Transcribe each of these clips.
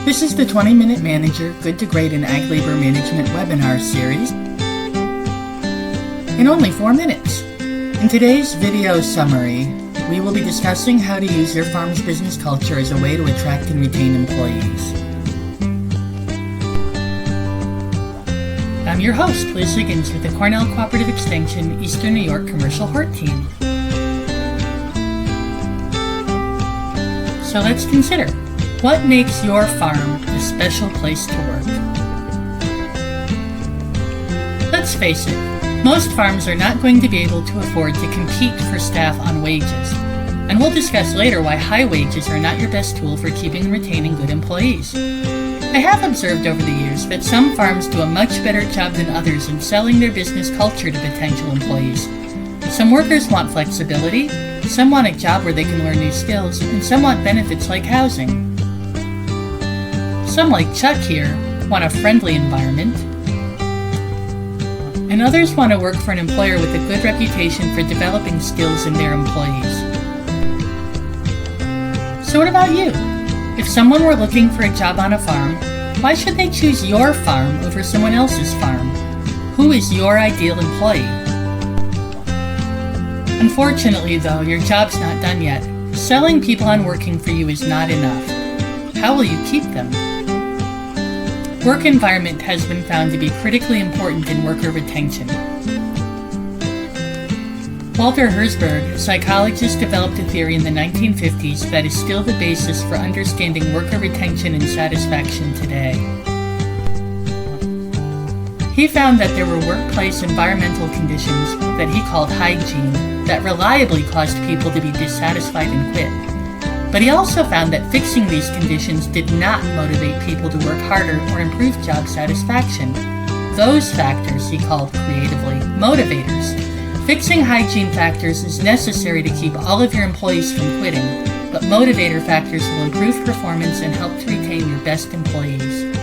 This is the 20-Minute Manager Good to Great in Ag Labor Management webinar series in only 4 minutes. In today's video summary, we will be discussing how to use your farm's business culture as a way to attract and retain employees. I'm your host, Liz Higgins with the Cornell Cooperative Extension Eastern New York Commercial Hort Team. So let's consider, what makes your farm a special place to work? Let's face it, most farms are not going to be able to afford to compete for staff on wages, and we'll discuss later why high wages are not your best tool for keeping and retaining good employees. I have observed over the years that some farms do a much better job than others in selling their business culture to potential employees. Some workers want flexibility, some want a job where they can learn new skills, and some want benefits like housing. Some, like Chuck here, want a friendly environment, and others want to work for an employer with a good reputation for developing skills in their employees. So what about you? If someone were looking for a job on a farm, why should they choose your farm over someone else's farm? Who is your ideal employee? Unfortunately, though, your job's not done yet. Selling people on working for you is not enough. How will you keep them? Work environment has been found to be critically important in worker retention. Walter Herzberg, a psychologist, developed a theory in the 1950s that is still the basis for understanding worker retention and satisfaction today. He found that there were workplace environmental conditions that he called hygiene that reliably caused people to be dissatisfied and quit. But he also found that fixing these conditions did not motivate people to work harder or improve job satisfaction. Those factors he called creatively motivators. Fixing hygiene factors is necessary to keep all of your employees from quitting, but motivator factors will improve performance and help to retain your best employees.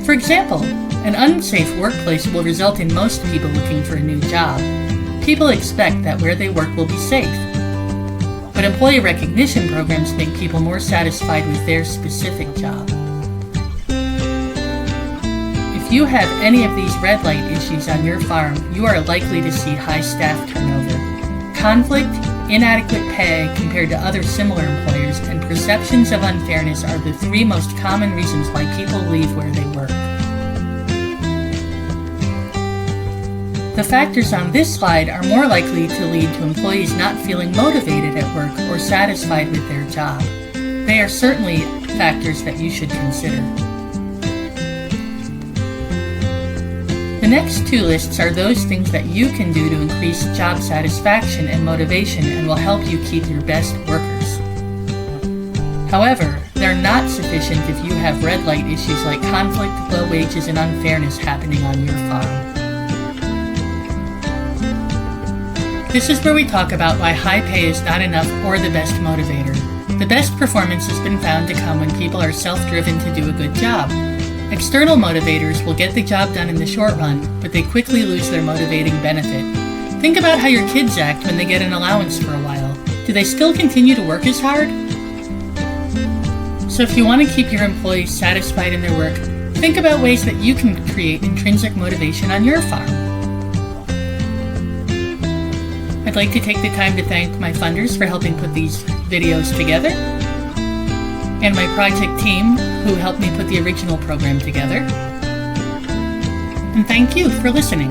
For example, an unsafe workplace will result in most people looking for a new job. People expect that where they work will be safe. But employee recognition programs make people more satisfied with their specific job. If you have any of these red light issues on your farm, you are likely to see high staff turnover. Conflict, inadequate pay compared to other similar employers, and perceptions of unfairness are the 3 most common reasons why people leave where they work. The factors on this slide are more likely to lead to employees not feeling motivated at work or satisfied with their job. They are certainly factors that you should consider. The next 2 lists are those things that you can do to increase job satisfaction and motivation and will help you keep your best workers. However, they're not sufficient if you have red light issues like conflict, low wages, and unfairness happening on your farm. This is where we talk about why high pay is not enough or the best motivator. The best performance has been found to come when people are self-driven to do a good job. External motivators will get the job done in the short run, but they quickly lose their motivating benefit. Think about how your kids act when they get an allowance for a while. Do they still continue to work as hard? So if you want to keep your employees satisfied in their work, think about ways that you can create intrinsic motivation on your farm. I'd like to take the time to thank my funders for helping put these videos together, and my project team who helped me put the original program together. And thank you for listening.